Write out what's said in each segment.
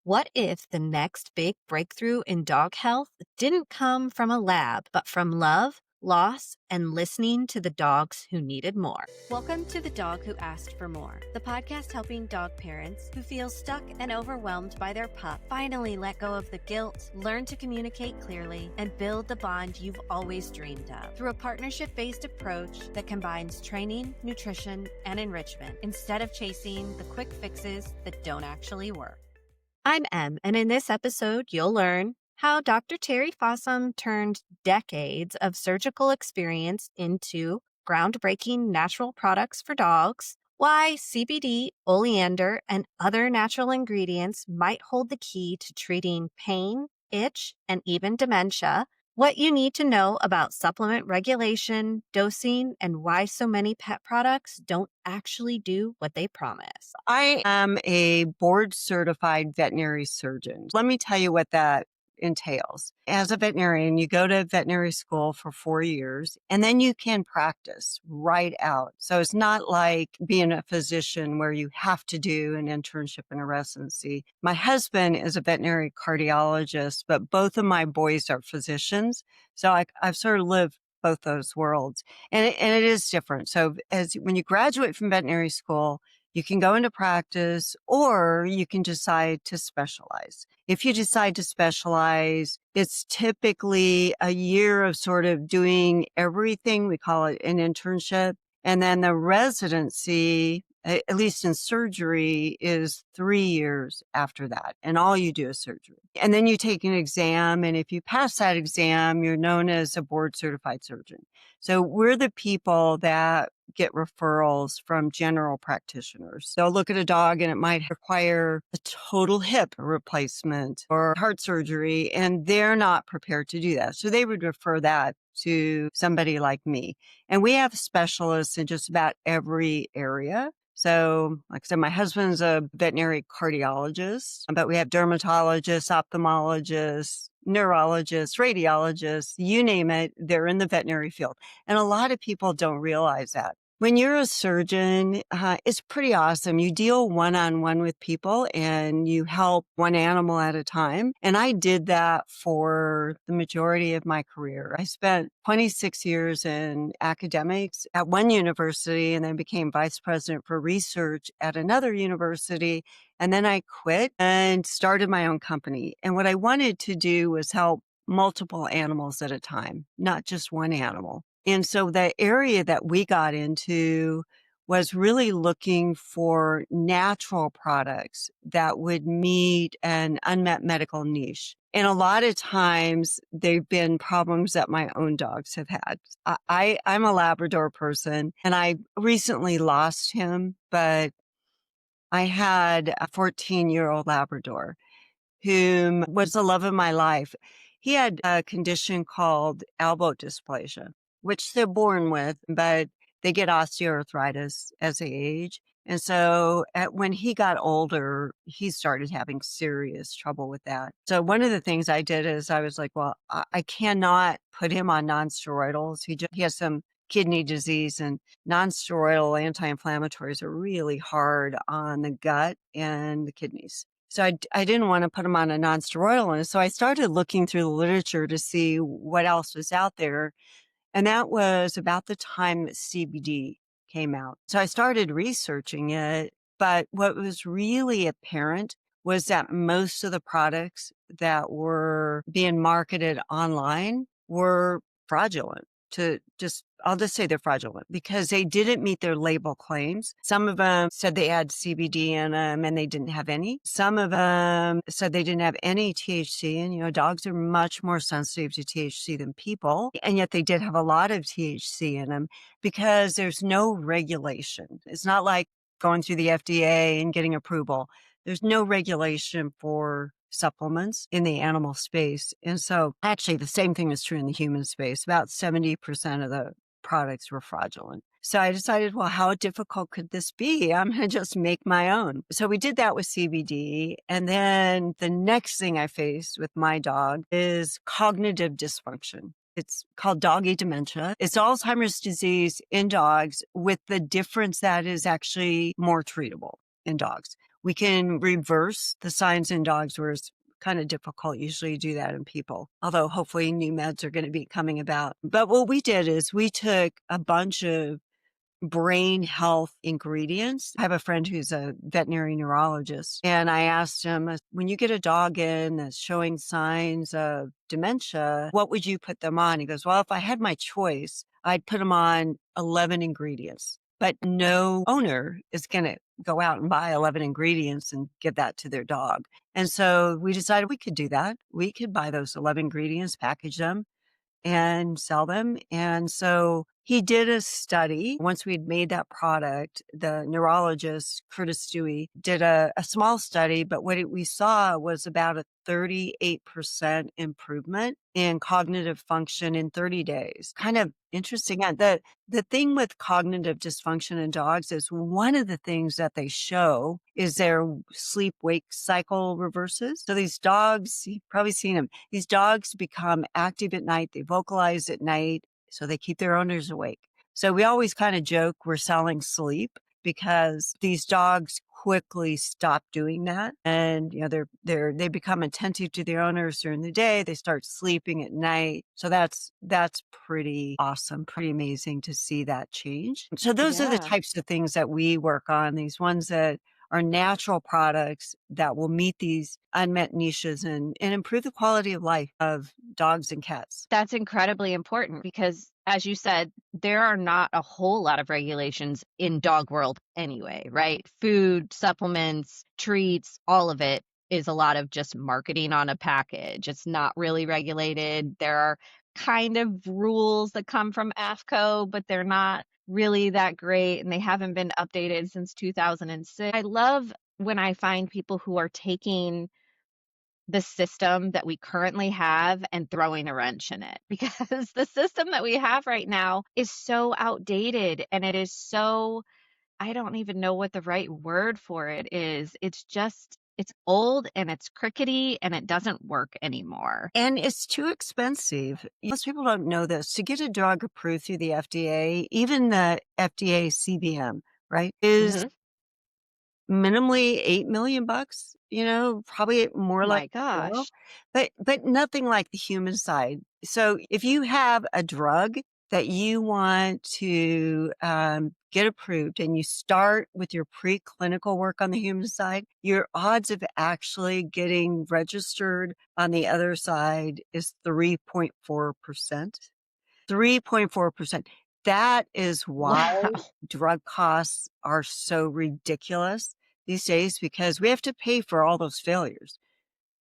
What if the next big breakthrough in dog health didn't come from a lab, but from love, loss, and listening to the dogs who needed more? Welcome to The Dog Who Asked for More, the podcast helping dog parents who feel stuck and overwhelmed by their pup finally let go of the guilt, learn to communicate clearly, and build the bond you've always dreamed of through a partnership-based approach that combines training, nutrition, and enrichment instead of chasing the quick fixes that don't actually work. I'm Em, and in this episode, you'll learn how Dr. Terry Fossum turned decades of surgical experience into groundbreaking natural products for dogs, why CBD, oleander, and other natural ingredients might hold the key to treating pain, itch, and even dementia, what you need to know about supplement regulation, dosing, and why so many pet products don't actually do what they promise. I am a board certified veterinary surgeon. Let me tell you what that entails. As a veterinarian, you go to veterinary school for 4 years and then you can practice right out. So it's not like being a physician where you have to do an internship and a residency. My husband is a veterinary cardiologist, but both of my boys are physicians. So I've sort of lived both those worlds and it is different. So when you graduate from veterinary school, you can go into practice or you can decide to specialize. If you decide to specialize, it's typically a year of sort of doing everything. We call it an internship. And then the residency, at least in surgery, is 3 years after that. And all you do is surgery. And then you take an exam. And if you pass that exam, you're known as a board certified surgeon. So we're the people that get referrals from general practitioners. They'll look at a dog and it might require a total hip replacement or heart surgery, and they're not prepared to do that. So they would refer that to somebody like me. And we have specialists in just about every area. So, like I said, my husband's a veterinary cardiologist, but we have dermatologists, ophthalmologists, neurologists, radiologists, you name it, they're in the veterinary field. And a lot of people don't realize that. When you're a surgeon, it's pretty awesome. You deal one-on-one with people and you help one animal at a time. And I did that for the majority of my career. I spent 26 years in academics at one university and then became vice president for research at another university. And then I quit and started my own company. And what I wanted to do was help multiple animals at a time, not just one animal. And so the area that we got into was really looking for natural products that would meet an unmet medical niche. And a lot of times they've been problems that my own dogs have had. I'm a Labrador person and I recently lost him, but I had a 14-year-old Labrador whom was the love of my life. He had a condition called elbow dysplasia, which they're born with, but they get osteoarthritis as they age. And so when he got older, he started having serious trouble with that. So one of the things I did is I was like, well, I cannot put him on nonsteroidals. He has some kidney disease, and nonsteroidal anti-inflammatories are really hard on the gut and the kidneys. So I didn't want to put him on a nonsteroidal. And so I started looking through the literature to see what else was out there. And that was about the time that CBD came out. So I started researching it. But what was really apparent was that most of the products that were being marketed online were fraudulent. I'll just say they're fraudulent because they didn't meet their label claims. Some of them said they had CBD in them and they didn't have any. Some of them said they didn't have any THC. And, dogs are much more sensitive to THC than people. And yet they did have a lot of THC in them because there's no regulation. It's not like going through the FDA and getting approval. There's no regulation for supplements in the animal space. And so actually the same thing is true in the human space. About 70% of the products were fraudulent. So I decided, well, how difficult could this be? I'm going to just make my own. So we did that with CBD. And then the next thing I faced with my dog is cognitive dysfunction. It's called doggy dementia. It's Alzheimer's disease in dogs with the difference that is actually more treatable in dogs. We can reverse the signs in dogs where it's kind of difficult. Usually you do that in people, although hopefully new meds are going to be coming about. But what we did is we took a bunch of brain health ingredients. I have a friend who's a veterinary neurologist, and I asked him, when you get a dog in that's showing signs of dementia, what would you put them on? He goes, well, if I had my choice, I'd put them on 11 ingredients. But no owner is going to go out and buy 11 ingredients and give that to their dog. And so we decided we could do that. We could buy those 11 ingredients, package them, and sell them. And so he did a study. Once we'd made that product, the neurologist, Curtis Dewey, did a small study, but what we saw was about a 38% improvement in cognitive function in 30 days. Kind of interesting. And the thing with cognitive dysfunction in dogs is one of the things that they show is their sleep wake cycle reverses. So these dogs, you've probably seen them, these dogs become active at night, they vocalize at night, so they keep their owners awake. So we always kind of joke we're selling sleep because these dogs quickly stop doing that. And, they become attentive to their owners during the day. They start sleeping at night. So that's pretty awesome, pretty amazing to see that change. So those are the Yeah. types of things that we work on, these ones that are natural products that will meet these unmet niches and improve the quality of life of dogs and cats. That's incredibly important because, as you said, there are not a whole lot of regulations in dog world anyway, right? Food, supplements, treats, all of it is a lot of just marketing on a package. It's not really regulated. There are kind of rules that come from AFCO, but they're not really that great and they haven't been updated since 2006. I love when I find people who are taking the system that we currently have and throwing a wrench in it because the system that we have right now is so outdated and it is so, I don't even know what the right word for it is. It's old and it's crickety and it doesn't work anymore. And it's too expensive. Most people don't know this. To get a drug approved through the FDA, even the FDA CBM, right, is Mhm. minimally 8 million bucks, probably more like My 12, gosh. but nothing like the human side. So if you have a drug that you want to get approved and you start with your preclinical work on the human side, your odds of actually getting registered on the other side is 3.4%. 3.4%. That is why Wow. drug costs are so ridiculous these days because we have to pay for all those failures.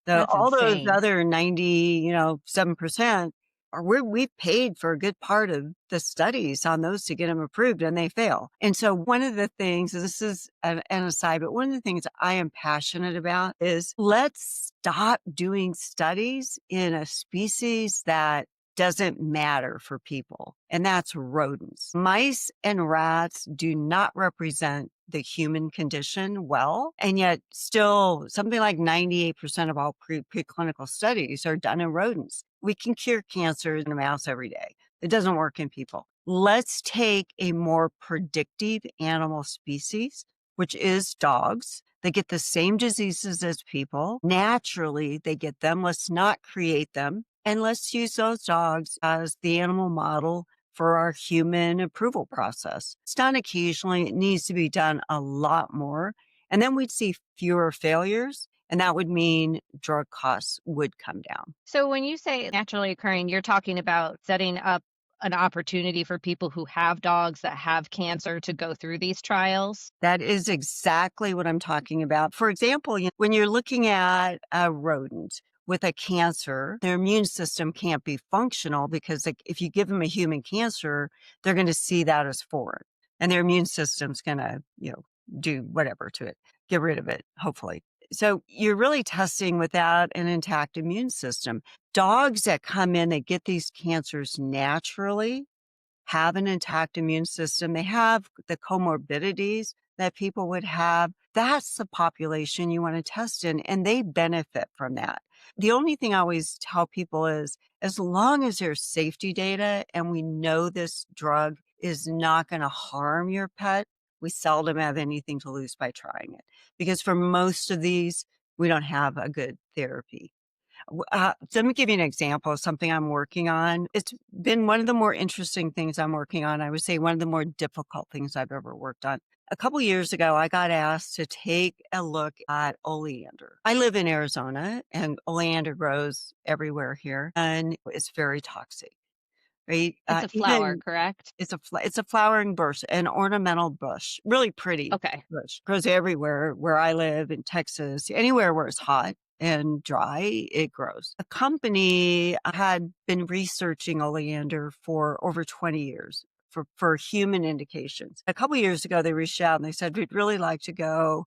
That's All those insane. other 90, 7% we've paid for a good part of the studies on those to get them approved and they fail. And so one of the things, this is an aside, but one of the things I am passionate about is let's stop doing studies in a species that doesn't matter for people, and that's rodents. Mice and rats do not represent the human condition well, and yet still something like 98% of all preclinical studies are done in rodents. We can cure cancer in a mouse every day. It doesn't work in people. Let's take a more predictive animal species, which is dogs. They get the same diseases as people. Naturally, they get them. Let's not create them. And let's use those dogs as the animal model for our human approval process. It's done occasionally. It needs to be done a lot more. And then we'd see fewer failures. And that would mean drug costs would come down. So when you say naturally occurring, you're talking about setting up an opportunity for people who have dogs that have cancer to go through these trials? That is exactly what I'm talking about. For example, when you're looking at a rodent with a cancer, their immune system can't be functional because if you give them a human cancer, they're going to see that as foreign. And their immune system's going to, do whatever to it, get rid of it, hopefully. So you're really testing without an intact immune system. Dogs that come in, they get these cancers naturally, have an intact immune system. They have the comorbidities that people would have. That's the population you want to test in, and they benefit from that. The only thing I always tell people is as long as there's safety data and we know this drug is not going to harm your pet, we seldom have anything to lose by trying it because for most of these, we don't have a good therapy. So let me give you an example of something I'm working on. It's been one of the more interesting things I'm working on. I would say one of the more difficult things I've ever worked on. A couple years ago, I got asked to take a look at oleander. I live in Arizona and oleander grows everywhere here and it's very toxic, right? It's a flower, Even correct? it's a flowering bush, an ornamental bush, really pretty Okay. bush. Grows everywhere where I live in Texas, anywhere where it's hot and dry, it grows. A company had been researching oleander for over 20 years for human indications. A couple years ago, they reached out and they said, we'd really like to go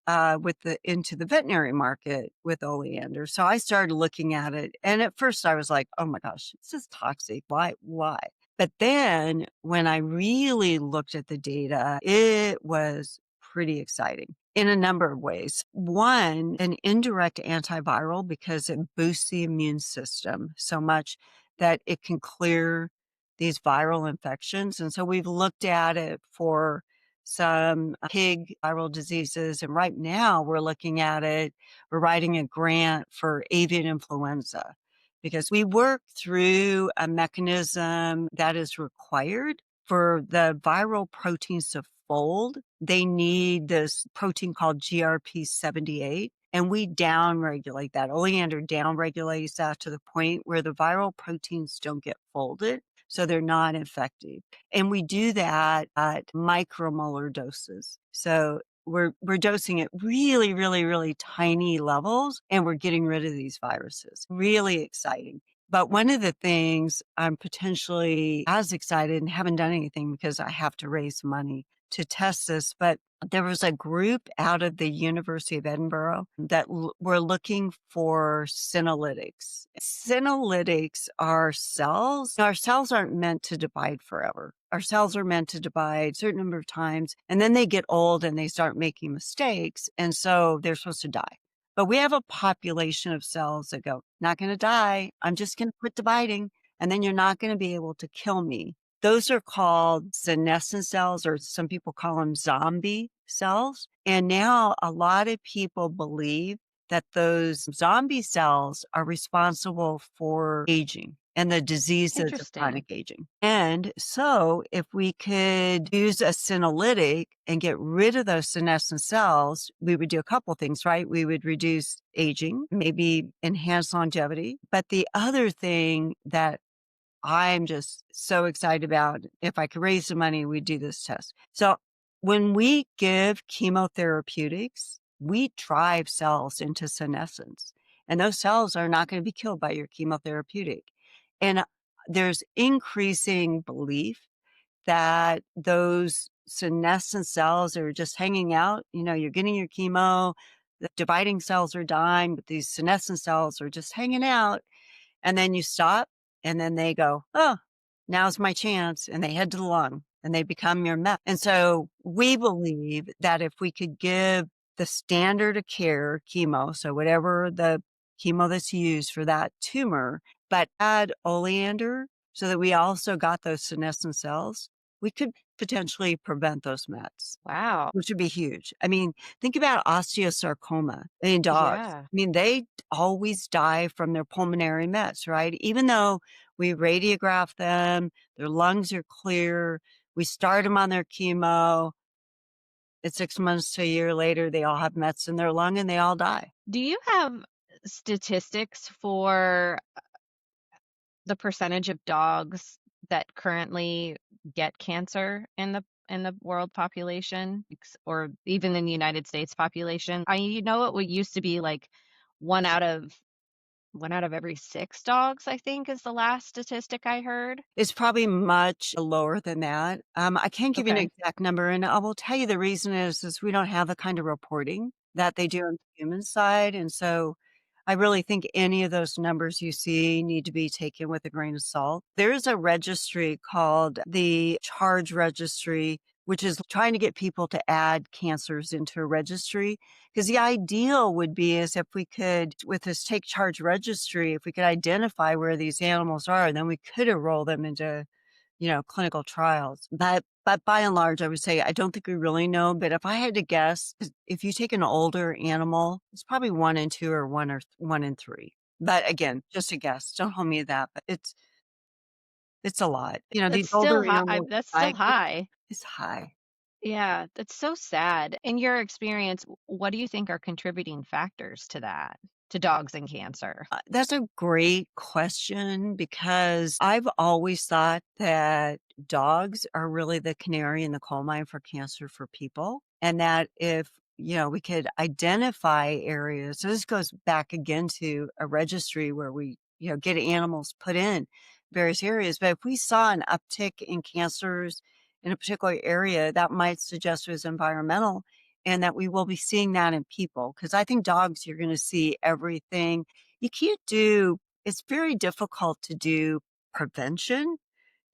into the veterinary market with oleander. So I started looking at it. And at first I was like, oh my gosh, this is toxic. Why? Why? But then when I really looked at the data, it was pretty exciting in a number of ways. One, an indirect antiviral because it boosts the immune system so much that it can clear these viral infections. And so we've looked at it for some pig viral diseases. And right now we're looking at it. We're writing a grant for avian influenza because we work through a mechanism that is required for the viral proteins to fold. They need this protein called GRP78. And we downregulate that. Oleander downregulates that to the point where the viral proteins don't get folded. So they're not effective. And we do that at micromolar doses. So we're dosing at really, really, really tiny levels and we're getting rid of these viruses. Really exciting. But one of the things I'm potentially as excited and haven't done anything because I have to raise money to test this, but there was a group out of the University of Edinburgh that were looking for senolytics. Senolytics are cells. Our cells aren't meant to divide forever. Our cells are meant to divide a certain number of times, and then they get old and they start making mistakes, and so they're supposed to die. But we have a population of cells that go, not going to die. I'm just going to quit dividing, and then you're not going to be able to kill me. Those are called senescent cells, or some people call them zombie cells. And now a lot of people believe that those zombie cells are responsible for aging and the diseases of Interesting. chronic aging. And so if we could use a senolytic and get rid of those senescent cells, we would do a couple things, right? We would reduce aging, maybe enhance longevity. But the other thing that I'm just so excited about, if I could raise the money, we'd do this test. So when we give chemotherapeutics, we drive cells into senescence, and those cells are not going to be killed by your chemotherapeutic. And there's increasing belief that those senescent cells are just hanging out. You know, you're getting your chemo, the dividing cells are dying, but these senescent cells are just hanging out. And then you stop and then they go, oh, now's my chance. And they head to the lung and they become your met. And so we believe that if we could give the standard of care chemo, so whatever the chemo that's used for that tumor, but add oleander so that we also got those senescent cells, we could potentially prevent those mets, Wow. which would be huge. I mean, think about osteosarcoma in dogs. Yeah. I mean, they always die from their pulmonary mets, right? Even though we radiograph them, their lungs are clear, we start them on their chemo. It's 6 months to a year later, they all have mets in their lung and they all die. Do you have statistics for the percentage of dogs that currently get cancer in the world population or even in the United States population? I know it would used to be like one out of one out of every 6 dogs, I think is the last statistic I heard. It's probably much lower than that. I can't give you an Okay. exact number, and I will tell you the reason is we don't have the kind of reporting that they do on the human side, and so I really think any of those numbers you see need to be taken with a grain of salt. There's a registry called the Charge Registry, which is trying to get people to add cancers into a registry. Because the ideal would be is if we could, with this Take Charge Registry, if we could identify where these animals are, then we could enroll them into, clinical trials. But But by and large, I would say I don't think we really know, but if I had to guess, if you take an older animal, it's probably 1 in 2 or 1 in 3. But again, just a guess. Don't hold me to that, but it's a lot. You know, these That's still older high. animals That's still die quick high. is high. Yeah, that's so sad. In your experience, what do you think are contributing factors to that, to dogs and cancer? That's a great question because I've always thought that dogs are really the canary in the coal mine for cancer for people. And that if, we could identify areas. So this goes back again to a registry where we, get animals put in various areas. But if we saw an uptick in cancers in a particular area, that might suggest it was environmental and that we will be seeing that in people. Because I think dogs, you're going to see everything. You can't do, it's very difficult to do prevention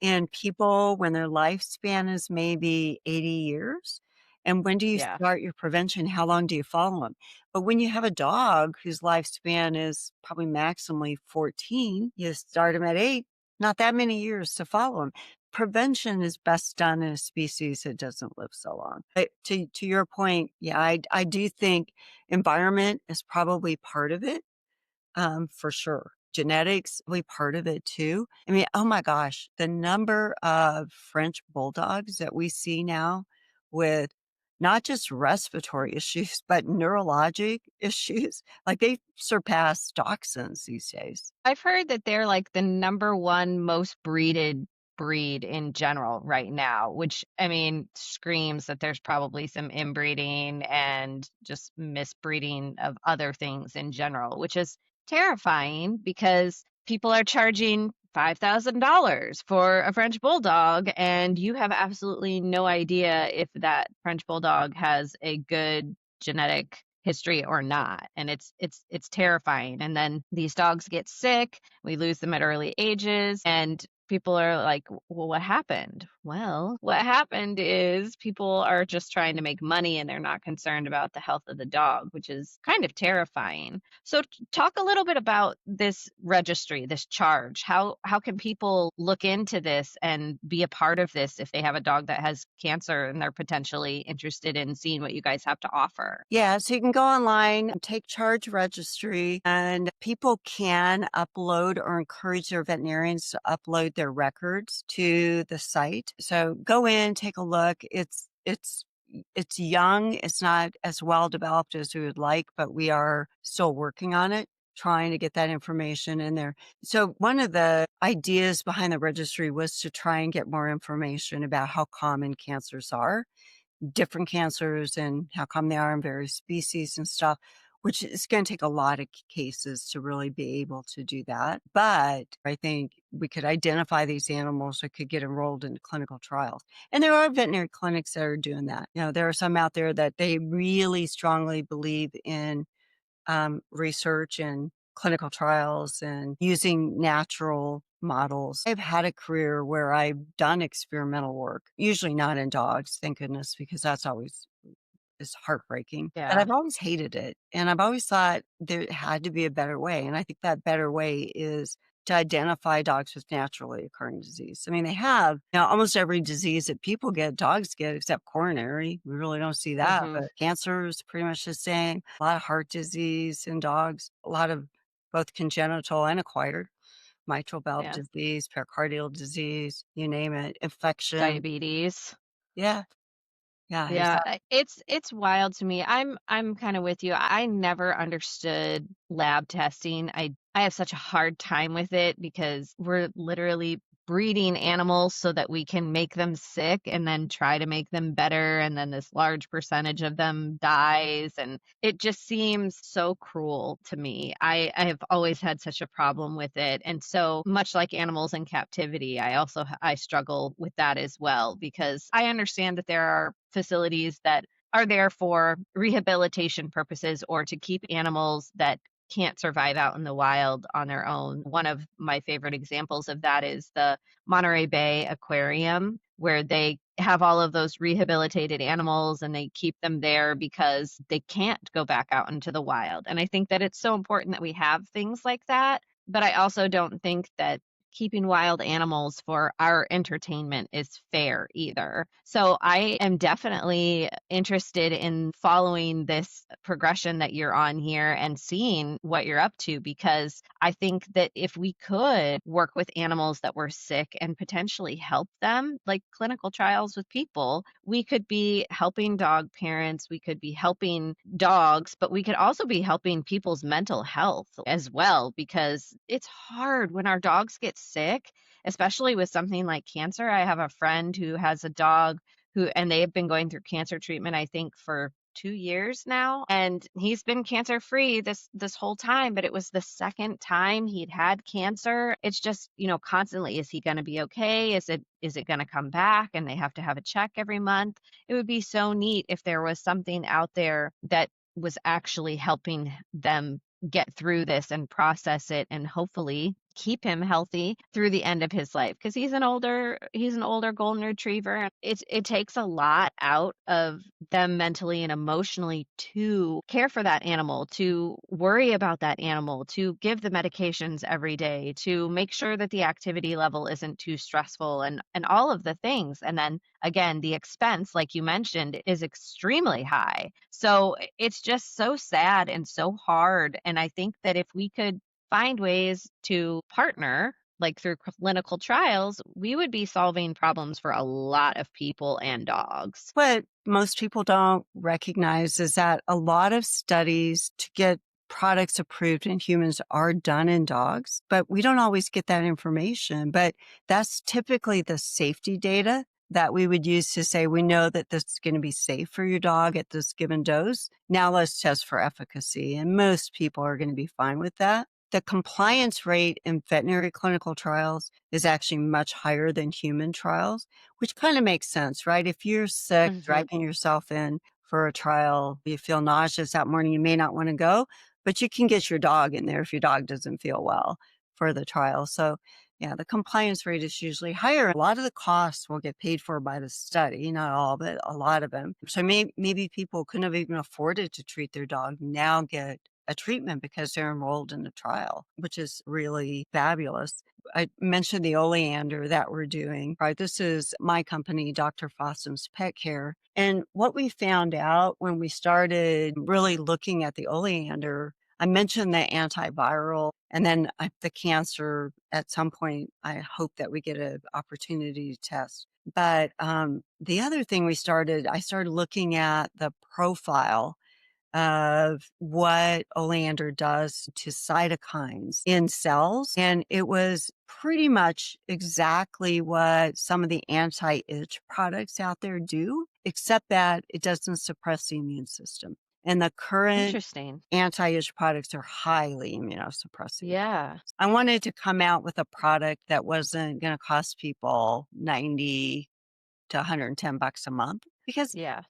in people when their lifespan is maybe 80 years. And when do you Yeah. start your prevention? How long do you follow them? But when you have a dog whose lifespan is probably maximally 14, you start them at 8, not that many years to follow them. Prevention is best done in a species that doesn't live so long. But to your point, yeah, I do think environment is probably part of it, for sure. Genetics, we part of it too. I mean, oh my gosh, the number of French bulldogs that we see now with not just respiratory issues, but neurologic issues, like they surpass dachshunds these days. I've heard that they're like the number one most breeded breed in general right now, which I mean screams that there's probably some inbreeding and just misbreeding of other things in general, which is terrifying because people are charging $5,000 for a French bulldog, and you have absolutely no idea if that French bulldog has a good genetic history or not, and it's terrifying. And then these dogs get sick, we lose them at early ages, and people are like, well, what happened? Well, what happened is people are just trying to make money and they're not concerned about the health of the dog, which is kind of terrifying. So talk a little bit about this registry, this charge. How can people look into this and be a part of this if they have a dog that has cancer and they're potentially interested in seeing what you guys have to offer? Yeah, so you can go online, take charge registry, and people can upload or encourage their veterinarians to upload their records to the site. So go in, take a look. It's young. It's not as well developed as we would like, but we are still working on it, trying to get that information in there. So one of the ideas behind the registry was to try and get more information about how common cancers are, different cancers and how come they are in various species and stuff, which is going to take a lot of cases to really be able to do that. But I think we could identify these animals that could get enrolled in clinical trials. And there are veterinary clinics that are doing that. There are some out there that they really strongly believe in research and clinical trials and using natural models. I've had a career where I've done experimental work, usually not in dogs, thank goodness, because that's always is heartbreaking. But Yeah. I've always hated it. And I've always thought there had to be a better way. And I think that better way is to identify dogs with naturally occurring disease. I mean, they have almost every disease that people get, dogs get, except coronary. We really don't see that. Hmm. But cancer is pretty much the same. A lot of heart disease in dogs, a lot of both congenital and acquired mitral valve Yeah. disease, pericardial disease, you name it, infection. Diabetes. Yeah. Yeah. Yeah, it's wild to me. I'm kind of with you. I never understood lab testing. I have such a hard time with it because we're literally breeding animals so that we can make them sick and then try to make them better, and then this large percentage of them dies, and it just seems so cruel to me. I have always had such a problem with it. And so much like animals in captivity, I struggle with that as well, because I understand that there are facilities that are there for rehabilitation purposes or to keep animals that can't survive out in the wild on their own. One of my favorite examples of that is the Monterey Bay Aquarium, where they have all of those rehabilitated animals and they keep them there because they can't go back out into the wild. And I think that it's so important that we have things like that. But I also don't think that keeping wild animals for our entertainment is fair either. So I am definitely interested in following this progression that you're on here and seeing what you're up to, because I think that if we could work with animals that were sick and potentially help them, like clinical trials with people, we could be helping dog parents, we could be helping dogs, but we could also be helping people's mental health as well, because it's hard when our dogs get sick, especially with something like cancer. I have a friend who has a dog and they have been going through cancer treatment, I think, for 2 years now, and he's been cancer free this whole time, but it was the second time he'd had cancer. It's just, constantly, is he going to be okay? Is it going to come back and they have to have a check every month? It would be so neat if there was something out there that was actually helping them get through this and process it and hopefully keep him healthy through the end of his life, because he's an older golden retriever. It takes a lot out of them mentally and emotionally to care for that animal, to worry about that animal, to give the medications every day, to make sure that the activity level isn't too stressful, and all of the things. And then again, the expense, like you mentioned, is extremely high. So it's just so sad and so hard. And I think that if we could find ways to partner, like through clinical trials, we would be solving problems for a lot of people and dogs. What most people don't recognize is that a lot of studies to get products approved in humans are done in dogs, but we don't always get that information. But that's typically the safety data that we would use to say, we know that this is going to be safe for your dog at this given dose. Now let's test for efficacy. And most people are going to be fine with that. The compliance rate in veterinary clinical trials is actually much higher than human trials, which kind of makes sense, right? If you're sick, Hmm. dragging yourself in for a trial, you feel nauseous that morning, you may not want to go, but you can get your dog in there if your dog doesn't feel well for the trial. So, yeah, the compliance rate is usually higher. A lot of the costs will get paid for by the study, not all, but a lot of them. So maybe people couldn't have even afforded to treat their dog now get a treatment because they're enrolled in the trial, which is really fabulous. I mentioned the oleander that we're doing, right? This is my company, Dr. Fossum's Pet Care. And what we found out when we started really looking at the oleander, I mentioned the antiviral and then the cancer at some point. I hope that we get an opportunity to test. But the other thing I started looking at the profile of what oleander does to cytokines in cells. And it was pretty much exactly what some of the anti-itch products out there do, except that it doesn't suppress the immune system. And the current Interesting. anti-itch products are highly immunosuppressive. Yeah. I wanted to come out with a product that wasn't going to cost people 90 to $110 a month because, Yeah.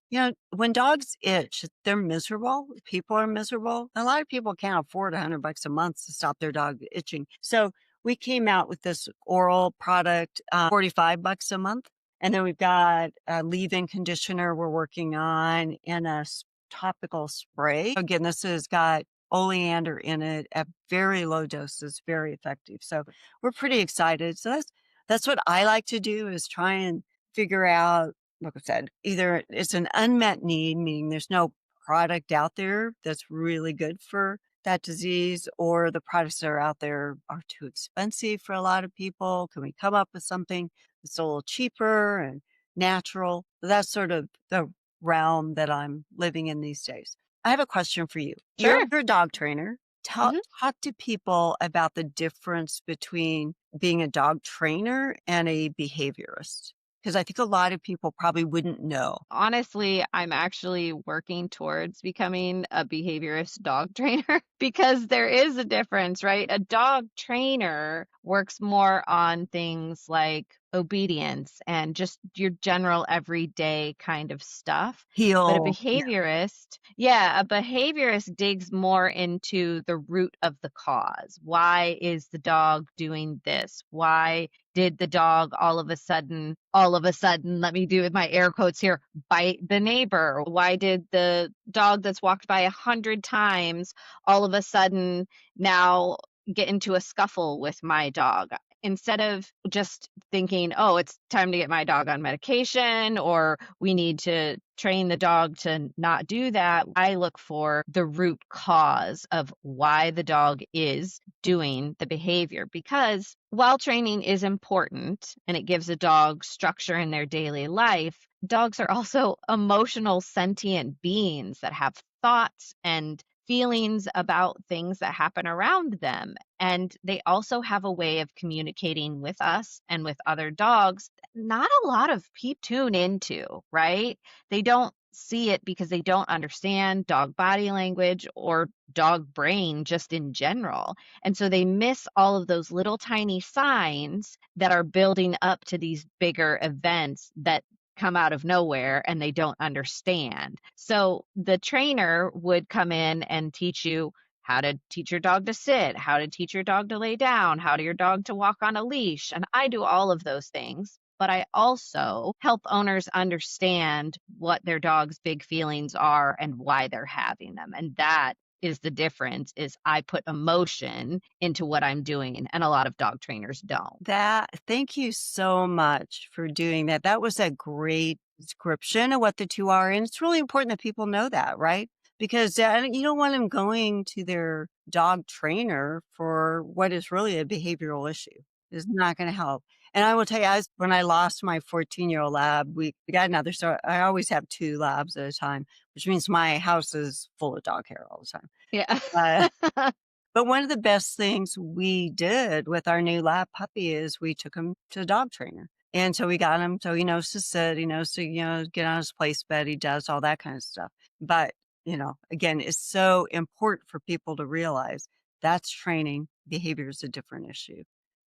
when dogs itch, they're miserable. People are miserable. A lot of people can't afford $100 a month to stop their dog itching. So we came out with this oral product, $45 a month. And then we've got a leave-in conditioner we're working on and a topical spray. Again, this has got oleander in it at very low doses, very effective. So we're pretty excited. So that's what I like to do, is try and figure out, like I said, either it's an unmet need, meaning there's no product out there that's really good for that disease, or the products that are out there are too expensive for a lot of people. Can we come up with something that's a little cheaper and natural? That's sort of the realm that I'm living in these days. I have a question for you. You're Sure. a dog trainer. Talk, Mhm. talk to people about the difference between being a dog trainer and a behaviorist. Because I think a lot of people probably wouldn't know. Honestly, I'm actually working towards becoming a behaviorist dog trainer because there is a difference, right? A dog trainer works more on things like obedience and just your general everyday kind of stuff. But a Heal. Yeah. behaviorist, yeah, a behaviorist digs more into the root of the cause. Why is the dog doing this? Why did the dog all of a sudden, let me do with my air quotes here, bite the neighbor? Why did the dog that's walked by 100 times all of a sudden now get into a scuffle with my dog? instead of just thinking, oh, it's time to get my dog on medication or we need to train the dog to not do that, I look for the root cause of why the dog is doing the behavior. Because while training is important and it gives a dog structure in their daily life, dogs are also emotional, sentient beings that have thoughts and feelings about things that happen around them. And they also have a way of communicating with us and with other dogs that not a lot of people tune into, right? They don't see it because they don't understand dog body language or dog brain just in general. And so they miss all of those little tiny signs that are building up to these bigger events that come out of nowhere and they don't understand. So the trainer would come in and teach you how to teach your dog to sit, how to teach your dog to lay down, how to your dog to walk on a leash. And I do all of those things. But I also help owners understand what their dog's big feelings are and why they're having them. And that is the difference is I put emotion into what I'm doing and a lot of dog trainers don't. Thank you so much for doing that. That was a great description of what the two are. And it's really important that people know that, right? Because you don't want them going to their dog trainer for what is really a behavioral issue. It's not going to help. And I will tell you, when I lost my 14-year-old lab, we got another. So I always have two labs at a time, which means my house is full of dog hair all the time. Yeah. Uh, but one of the best things we did with our new lab puppy is we took him to the dog trainer. And so we got him, so he knows to sit, he knows to, get on his place bed, he does all that kind of stuff. But, again, it's so important for people to realize that's training. Behavior is a different issue.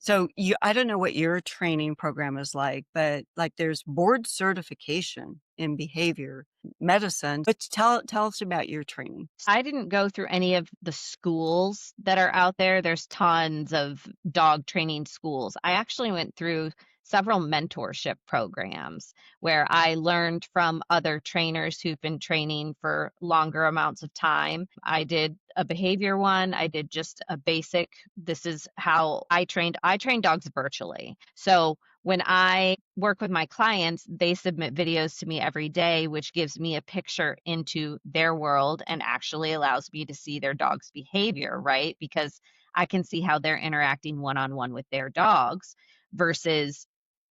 So I don't know what your training program is like, but like there's board certification in behavior medicine. But tell us about your training. I didn't go through any of the schools that are out there. There's tons of dog training schools. I actually went through several mentorship programs where I learned from other trainers who've been training for longer amounts of time. I did a behavior one. I did just a basic. This is how I trained. I train dogs virtually. So when I work with my clients, they submit videos to me every day, which gives me a picture into their world and actually allows me to see their dog's behavior, right? Because I can see how they're interacting one on one with their dogs versus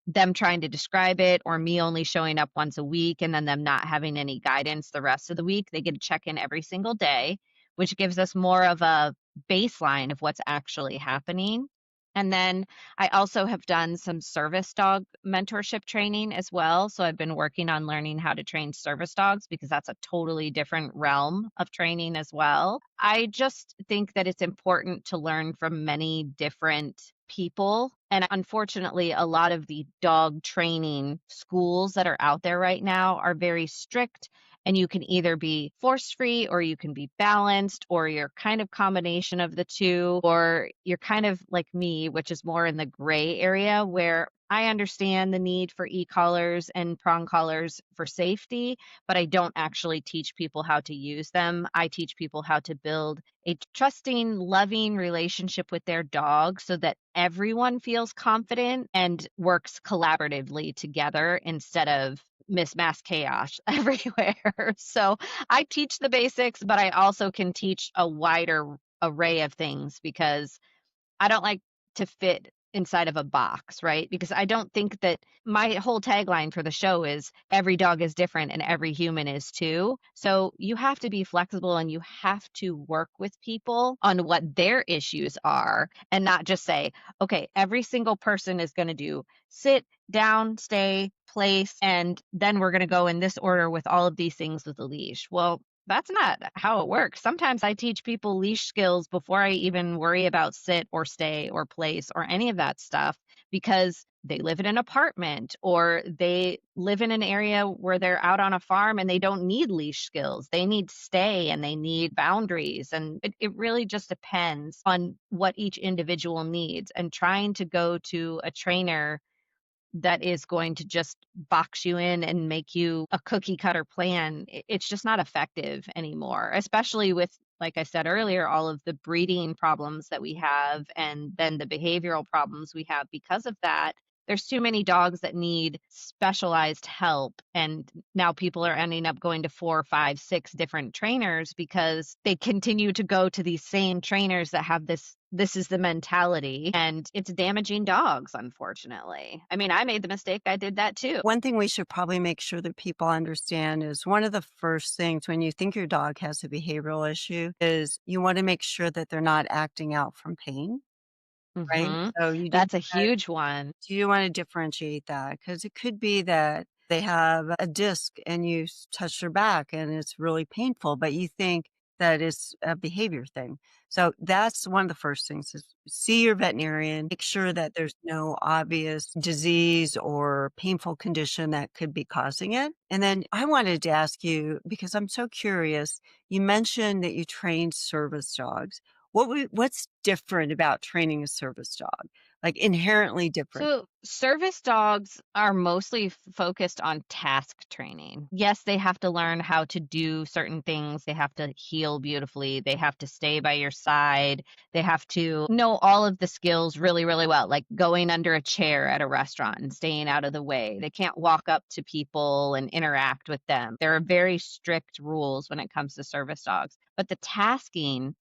them trying to describe it or me only showing up once a week and then them not having any guidance the rest of the week. They get to check in every single day, which gives us more of a baseline of what's actually happening. And then I also have done some service dog mentorship training as well. So I've been working on learning how to train service dogs because that's a totally different realm of training as well. I just think that it's important to learn from many different people. And unfortunately, a lot of the dog training schools that are out there right now are very strict. And you can either be force free or you can be balanced, or you're kind of combination of the two, or you're kind of like me, which is more in the gray area where I understand the need for e-collars and prong collars for safety, but I don't actually teach people how to use them. I teach people how to build a trusting, loving relationship with their dog so that everyone feels confident and works collaboratively together instead of mass chaos everywhere. So I teach the basics, but I also can teach a wider array of things because I don't like to fit inside of a box, right? Because I don't think that my whole tagline for the show is every dog is different and every human is too. So you have to be flexible and you have to work with people on what their issues are and not just say, okay, every single person is going to do sit, down, stay, place, and then we're going to go in this order with all of these things with a leash. Well, that's not how it works. Sometimes I teach people leash skills before I even worry about sit or stay or place or any of that stuff because they live in an apartment or they live in an area where they're out on a farm and they don't need leash skills. They need stay and they need boundaries. And it really just depends on what each individual needs. And trying to go to a trainer that is going to just box you in and make you a cookie cutter plan, it's just not effective anymore, especially with like I said earlier, all of the breeding problems that we have and then the behavioral problems we have because of that. There's too many dogs that need specialized help. And now people are ending up going to 4, 5, 6 different trainers because they continue to go to these same trainers that have this is the mentality, and it's damaging dogs, unfortunately. I mean, I made the mistake. I did that too. One thing we should probably make sure that people understand is one of the first things when you think your dog has a behavioral issue is you want to make sure that they're not acting out from pain, right? Mhm. So you do That's a huge one. Do you wanna differentiate that? Because it could be that they have a disc and you touch their back and it's really painful, but you think that it's a behavior thing. So that's one of the first things is see your veterinarian, make sure that there's no obvious disease or painful condition that could be causing it. And then I wanted to ask you, because I'm so curious, you mentioned that you trained service dogs. What's different about training a service dog? Like, inherently different. So, service dogs are mostly focused on task training. Yes, they have to learn how to do certain things. They have to heel beautifully. They have to stay by your side. They have to know all of the skills really, really well, like going under a chair at a restaurant and staying out of the way. They can't walk up to people and interact with them. There are very strict rules when it comes to service dogs. But the tasking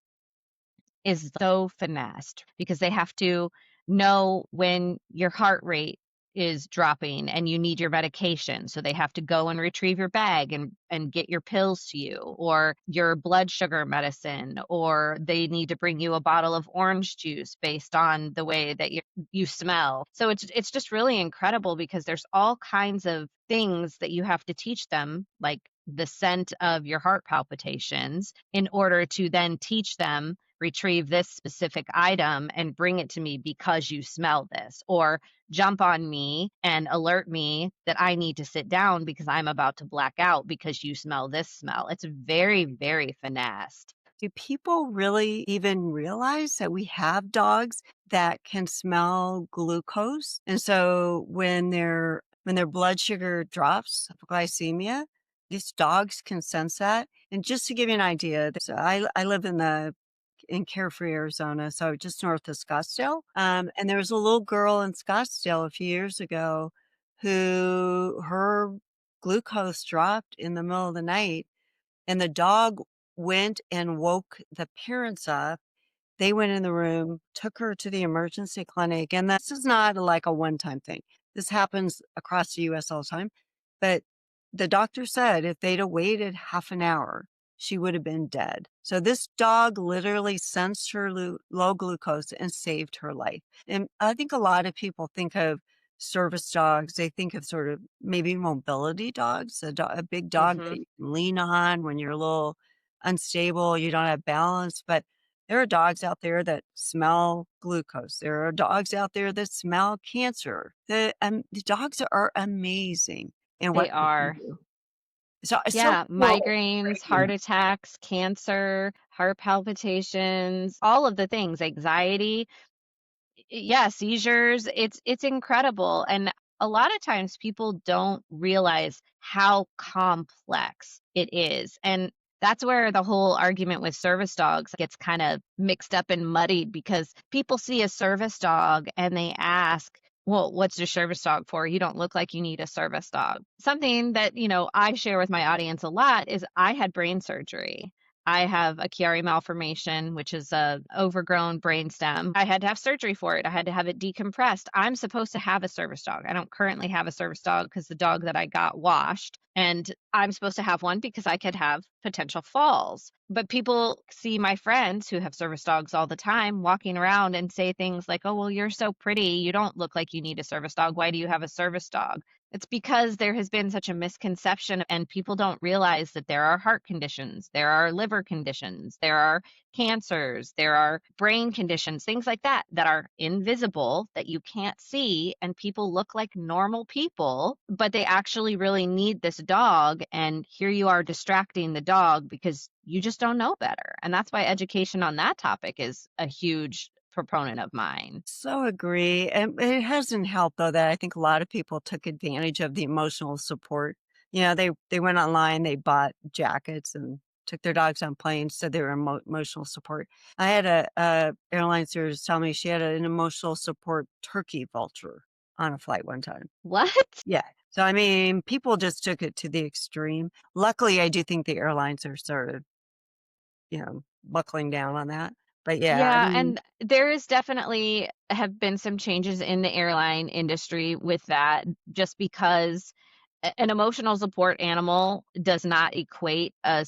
is so finessed because they have to know when your heart rate is dropping and you need your medication. So they have to go and retrieve your bag and get your pills to you or your blood sugar medicine, or they need to bring you a bottle of orange juice based on the way that you smell. So it's just really incredible because there's all kinds of things that you have to teach them, like the scent of your heart palpitations, in order to then teach them retrieve this specific item and bring it to me because you smell this, or jump on me and alert me that I need to sit down because I'm about to black out because you smell this smell. It's very, very finessed. Do people really even realize that we have dogs that can smell glucose? And so when their blood sugar drops, glycemia, these dogs can sense that. And just to give you an idea, I live in Carefree, Arizona, so just north of Scottsdale. And there was a little girl in Scottsdale a few years ago who her glucose dropped in the middle of the night, and the dog went and woke the parents up. They went in the room, took her to the emergency clinic, and this is not like a one-time thing. This happens across the US all the time. But the doctor said if they'd have waited half an hour, she would have been dead. So this dog literally sensed her low glucose and saved her life. And I think a lot of people think of service dogs, they think of sort of maybe mobility dogs, a big dog that Mhm. you can lean on when you're a little unstable, you don't have balance. But there are dogs out there that smell glucose. There are dogs out there that smell cancer. The dogs are amazing in They what they can are. do. So it's so Yeah, cool. migraines, Training. heart attacks, cancer, heart palpitations, all of the things, anxiety. Yeah, seizures, it's incredible, and a lot of times people don't realize how complex it is, and that's where the whole argument with service dogs gets kind of mixed up and muddied because people see a service dog and they ask, "Well, what's your service dog for? You don't look like you need a service dog." Something that, I share with my audience a lot is I had brain surgery. I have a Chiari malformation, which is a overgrown brainstem. I had to have surgery for it. I had to have it decompressed. I'm supposed to have a service dog. I don't currently have a service dog because the dog that I got washed, and I'm supposed to have one because I could have potential falls. But people see my friends who have service dogs all the time walking around and say things like, "Oh, well, you're so pretty. You don't look like you need a service dog. Why do you have a service dog?" It's because there has been such a misconception, and people don't realize that there are heart conditions, there are liver conditions, there are cancers, there are brain conditions, things like that that are invisible that you can't see. And people look like normal people, but they actually really need this dog. And here you are distracting the dog because you just don't know better. And that's why education on that topic is a huge proponent of mine. So agree. And it hasn't helped though that I think a lot of people took advantage of the emotional support. They went online, they bought jackets and took their dogs on planes, so they were emotional support. I had a airline stewardess tell me she had an emotional support turkey vulture on a flight one time. What? Yeah. So, I mean, people just took it to the extreme. Luckily, I do think the airlines are sort of, buckling down on that. But yeah, I Yeah, mean, and there is definitely have been some changes in the airline industry with that just because an emotional support animal does not equate a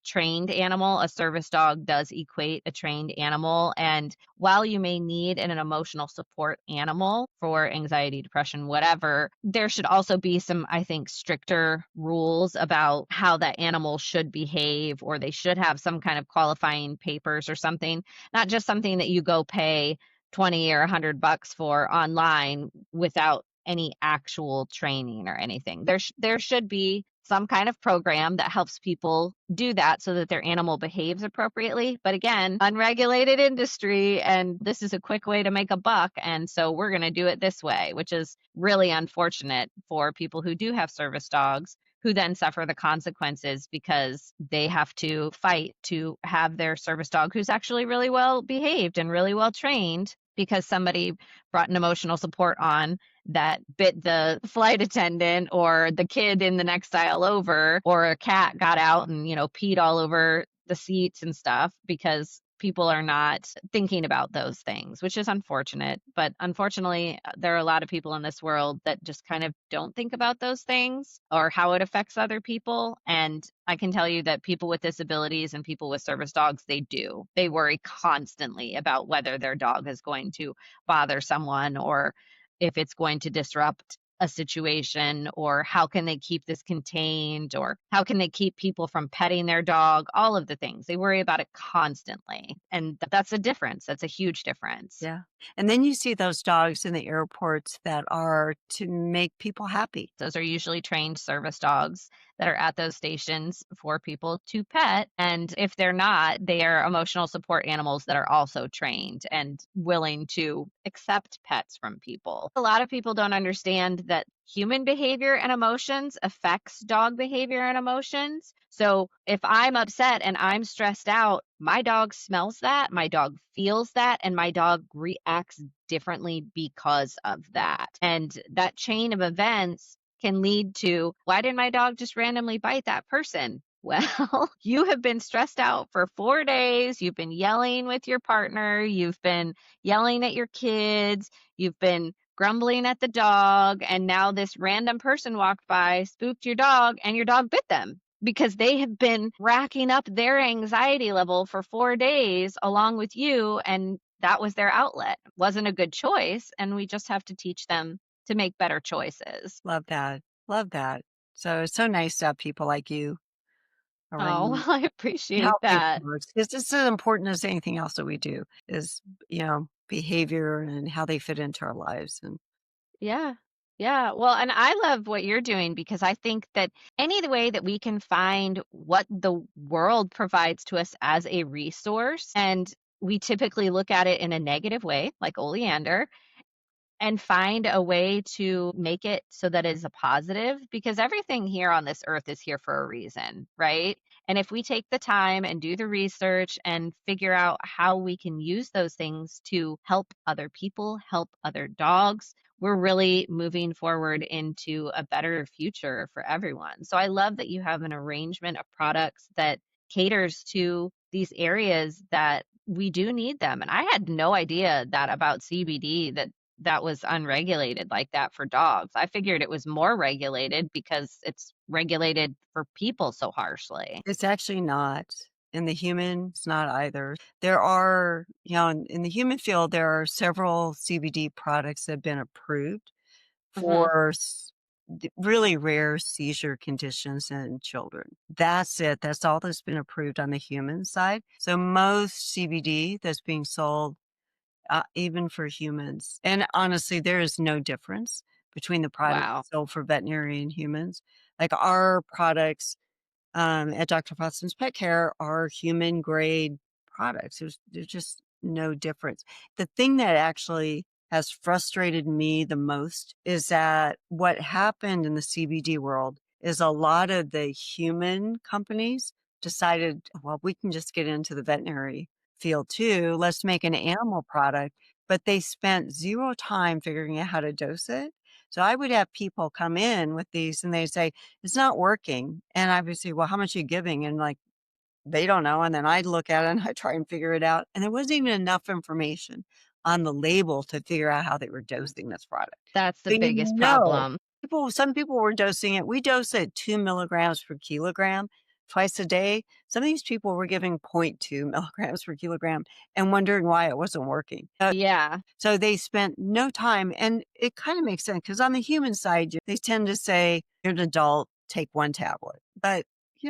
trained animal. A service dog does equate a trained animal. And while you may need an emotional support animal for anxiety, depression, whatever, there should also be some, I think, stricter rules about how that animal should behave, or they should have some kind of qualifying papers or something, not just something that you go pay 20 or $100 for online without any actual training or anything. There should be some kind of program that helps people do that so that their animal behaves appropriately. But again, unregulated industry, and this is a quick way to make a buck. And so we're going to do it this way, which is really unfortunate for people who do have service dogs, who then suffer the consequences because they have to fight to have their service dog, who's actually really well behaved and really well trained, because somebody brought an emotional support on that bit the flight attendant or the kid in the next aisle over, or a cat got out and, peed all over the seats and stuff, because people are not thinking about those things, which is unfortunate. But unfortunately, there are a lot of people in this world that just kind of don't think about those things or how it affects other people. And I can tell you that people with disabilities and people with service dogs, they do. They worry constantly about whether their dog is going to bother someone, or if it's going to disrupt a situation, or how can they keep this contained, or how can they keep people from petting their dog, all of the things. They worry about it constantly. And that's a difference. That's a huge difference. yeah. And then you see those dogs in the airports that are to make people happy. Those are usually trained service dogs that are at those stations for people to pet. And if they're not, they are emotional support animals that are also trained and willing to accept pets from people. A lot of people don't understand that human behavior and emotions affects dog behavior and emotions. So if I'm upset and I'm stressed out, my dog smells that, my dog feels that, and my dog reacts differently because of that. And that chain of events can lead to, why did my dog just randomly bite that person? Well, you have been stressed out for 4 days. You've been yelling with your partner. You've been yelling at your kids. You've been grumbling at the dog. And now this random person walked by, spooked your dog, and your dog bit them because they have been racking up their anxiety level for 4 days along with you. And that was their outlet. Wasn't a good choice. And we just have to teach them to make better choices. Love that. Love that. So it's so nice to have people like you Oh, around well, I appreciate helping that. folks. It's just as important as anything else that we do is, behavior and how they fit into our lives. And Yeah. Yeah. Well, and I love what you're doing because I think that any way that we can find what the world provides to us as a resource, and we typically look at it in a negative way, like oleander, and find a way to make it so that it's a positive, because everything here on this earth is here for a reason, right? And if we take the time and do the research and figure out how we can use those things to help other people, help other dogs, we're really moving forward into a better future for everyone. So I love that you have an arrangement of products that caters to these areas that we do need them. And I had no idea that about CBD, that was unregulated like that for dogs. I figured it was more regulated because it's regulated for people so harshly. it's actually not. In the human, it's not either. There are, in the human field, there are several CBD products that have been approved Mhm. for really rare seizure conditions in children. That's it. That's all that's been approved on the human side. So most CBD that's being sold, even for humans, and honestly, there is no difference between the products Wow. sold for veterinary and humans. Like our products at Dr. Fossum's Pet Care are human grade products. There's just no difference. The thing that actually has frustrated me the most is that what happened in the CBD world is a lot of the human companies decided, well, we can just get into the veterinary field too. Let's make an animal product. But they spent zero time figuring out how to dose it. So I would have people come in with these and they say, it's not working. And I would say, well, how much are you giving? And like, they don't know, and then I'd look at it and I try and figure it out, and there wasn't even enough information on the label to figure out how they were dosing this product. That's the But biggest problem. some people were dosing it, we dose it 2 milligrams per kilogram twice a day. Some of these people were giving 0.2 milligrams per kilogram and wondering why it wasn't working. Yeah. So they spent no time, and it kind of makes sense because on the human side, they tend to say, "You're an adult, take 1 tablet." But,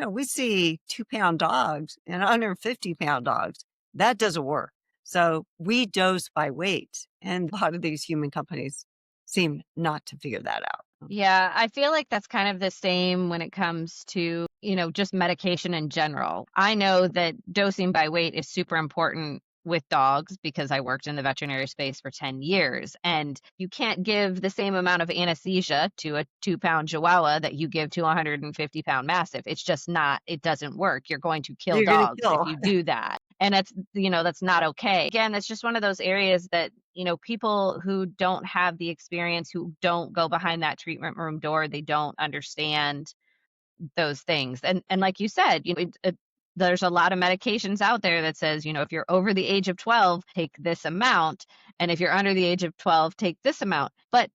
we see 2-pound dogs and 150-pound dogs. That doesn't work. So we dose by weight, and a lot of these human companies seem not to figure that out. Yeah, I feel like that's kind of the same when it comes to, just medication in general. I know that dosing by weight is super important with dogs because I worked in the veterinary space for 10 years. And you can't give the same amount of anesthesia to a 2-pound Chihuahua that you give to a 150-pound Mastiff. It's just not, it doesn't work. You're going to kill You're gonna dogs if kill. you do that. And that's not okay. Again, it's just one of those areas that, people who don't have the experience, who don't go behind that treatment room door, they don't understand those things. And like you said, there's a lot of medications out there that says, if you're over the age of 12, take this amount. And if you're under the age of 12, take this amount. But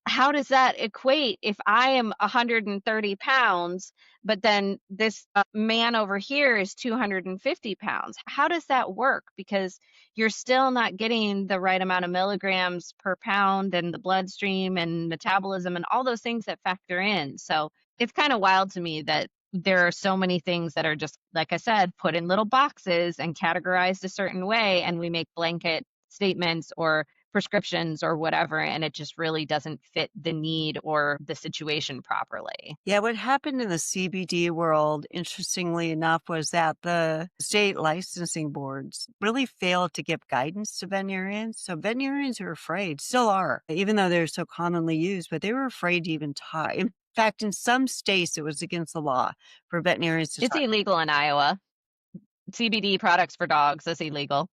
how does that equate if I am 130 pounds, but then this man over here is 250 pounds? How does that work? Because you're still not getting the right amount of milligrams per pound and the bloodstream and metabolism and all those things that factor in. So it's kind of wild to me that there are so many things that are just, like I said, put in little boxes and categorized a certain way, and we make blanket statements or prescriptions or whatever, and it just really doesn't fit the need or the situation properly. Yeah, what happened in the CBD world, interestingly enough, was that the state licensing boards really failed to give guidance to veterinarians. So veterinarians are afraid, still are, even though they're so commonly used, but they were afraid to even talk. In fact, in some states, it was against the law for veterinarians to It's talk. illegal in Iowa. CBD products for dogs is illegal.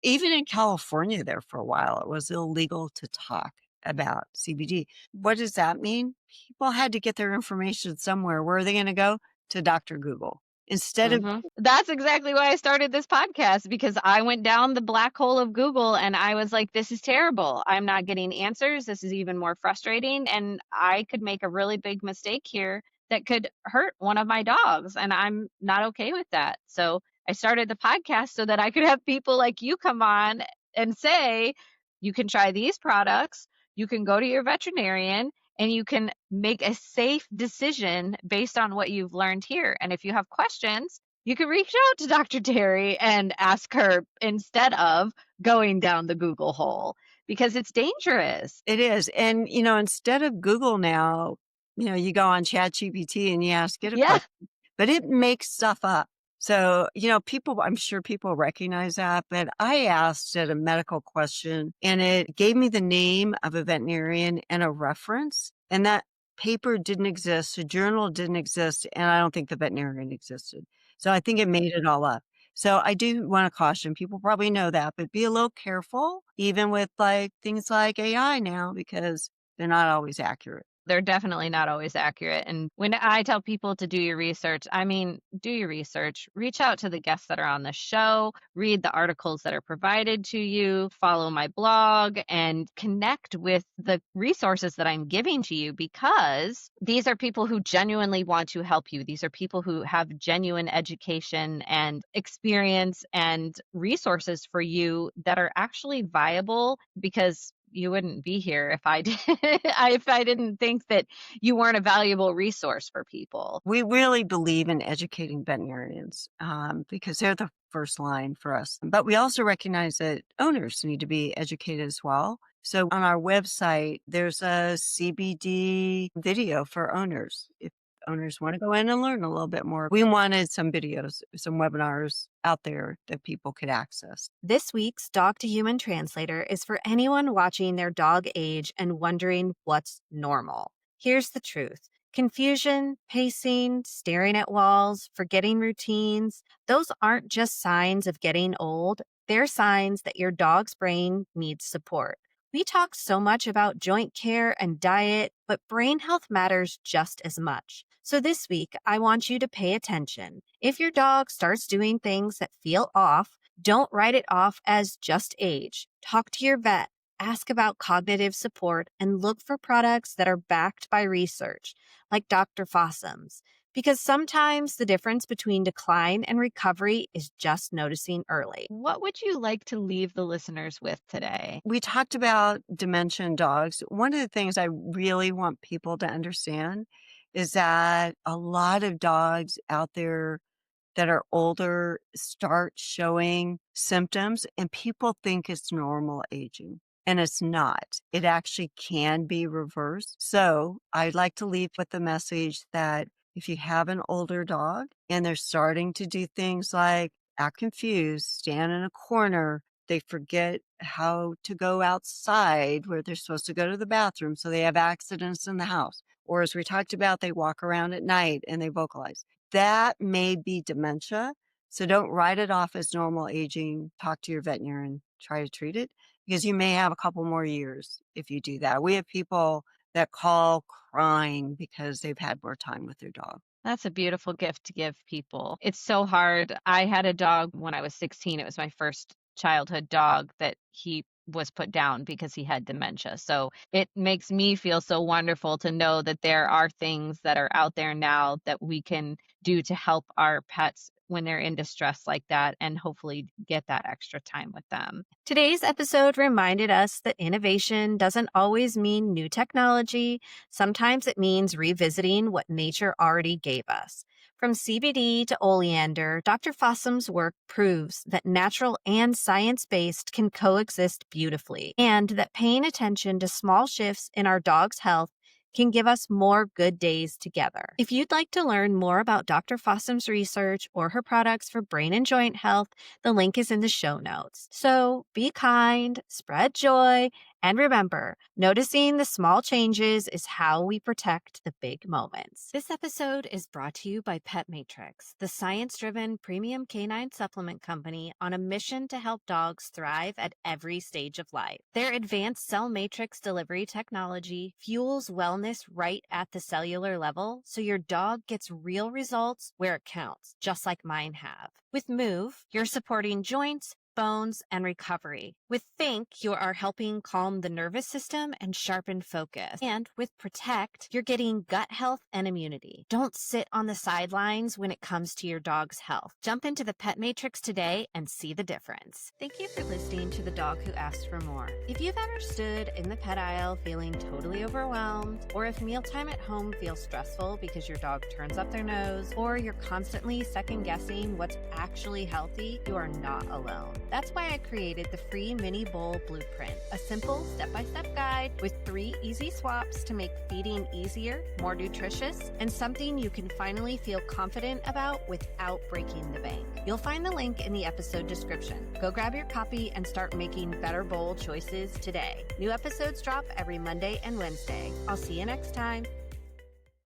Even in California, there for a while, it was illegal to talk about CBD. What does that mean? People had to get their information somewhere. Where are they going to go? To Dr. Google. Instead of That's exactly why I started this podcast, because I went down the black hole of Google and I was like, this is terrible. I'm not getting answers. This is even more frustrating. And I could make a really big mistake here that could hurt one of my dogs. And I'm not okay with that. So I started the podcast so that I could have people like you come on and say, you can try these products, you can go to your veterinarian, and you can make a safe decision based on what you've learned here. And if you have questions, you can reach out to Dr. Terry and ask her instead of going down the Google hole, because it's dangerous. it is. And, instead of Google now, you go on ChatGPT and you ask it a Yeah. question, but it makes stuff up. So, I'm sure people recognize that, but I asked it a medical question and it gave me the name of a veterinarian and a reference. And that paper didn't exist. The journal didn't exist. And I don't think the veterinarian existed. So I think it made it all up. So I do want to caution people, probably know that, but be a little careful, even with like things like AI now, because they're not always accurate. They're definitely not always accurate. And when I tell people to do your research, I mean, do your research, reach out to the guests that are on the show, read the articles that are provided to you, follow my blog, and connect with the resources that I'm giving to you, because these are people who genuinely want to help you. These are people who have genuine education and experience and resources for you that are actually viable, because you wouldn't be here if I did if I didn't think that you weren't a valuable resource for people. We really believe in educating veterinarians because they're the first line for us. But we also recognize that owners need to be educated as well. So on our website, there's a CBD video for owners. If owners want to go in and learn a little bit more, we wanted some videos, some webinars out there that people could access. This week's Dog to Human Translator is for anyone watching their dog age and wondering what's normal. Here's the truth. Confusion, pacing, staring at walls, forgetting routines, those aren't just signs of getting old, they're signs that your dog's brain needs support. We talk so much about joint care and diet, but brain health matters just as much. So this week, I want you to pay attention. If your dog starts doing things that feel off, don't write it off as just age. Talk to your vet, ask about cognitive support, and look for products that are backed by research, like Dr. Fossum's. Because sometimes the difference between decline and recovery is just noticing early. What would you like to leave the listeners with today? We talked about dementia in dogs. One of the things I really want people to understand is that a lot of dogs out there that are older start showing symptoms, and people think it's normal aging. And it's not. It actually can be reversed. So I'd like to leave with the message that if you have an older dog and they're starting to do things like act confused, stand in a corner, they forget how to go outside where they're supposed to go to the bathroom, so they have accidents in the house. Or as we talked about, they walk around at night and they vocalize. That may be dementia. So don't write it off as normal aging. Talk to your veterinarian, try to treat it, because you may have a couple more years if you do that. We have people that call crying because they've had more time with their dog. That's a beautiful gift to give people. It's so hard. I had a dog when I was 16. It was my first childhood dog that he was put down because he had dementia. So it makes me feel so wonderful to know that there are things that are out there now that we can do to help our pets when they're in distress like that and hopefully get that extra time with them. Today's episode reminded us that innovation doesn't always mean new technology. Sometimes it means revisiting what nature already gave us. From CBD to oleander, Dr. Fossum's work proves that natural and science-based can coexist beautifully, and that paying attention to small shifts in our dog's health can give us more good days together. If you'd like to learn more about Dr. Fossum's research or her products for brain and joint health, the link is in the show notes. So be kind, spread joy, and remember, noticing the small changes is how we protect the big moments. This episode is brought to you by Pet Matrix, the science-driven premium canine supplement company on a mission to help dogs thrive at every stage of life. Their advanced cell matrix delivery technology fuels wellness right at the cellular level, so your dog gets real results where it counts, just like mine have. With Move, you're supporting joints, bones, and recovery. With Think, you are helping calm the nervous system and sharpen focus. And with Protect, you're getting gut health and immunity. Don't sit on the sidelines when it comes to your dog's health. Jump into the Pet Matrix today and see the difference. Thank you for listening to The Dog Who Asked for More. If you've ever stood in the pet aisle feeling totally overwhelmed, or if mealtime at home feels stressful because your dog turns up their nose, or you're constantly second-guessing what's actually healthy, you are not alone. That's why I created the free Mini Bowl Blueprint, a simple step-by-step guide with 3 easy swaps to make feeding easier, more nutritious, and something you can finally feel confident about without breaking the bank. You'll find the link in the episode description. Go grab your copy and start making better bowl choices today. New episodes drop every Monday and Wednesday. I'll see you next time.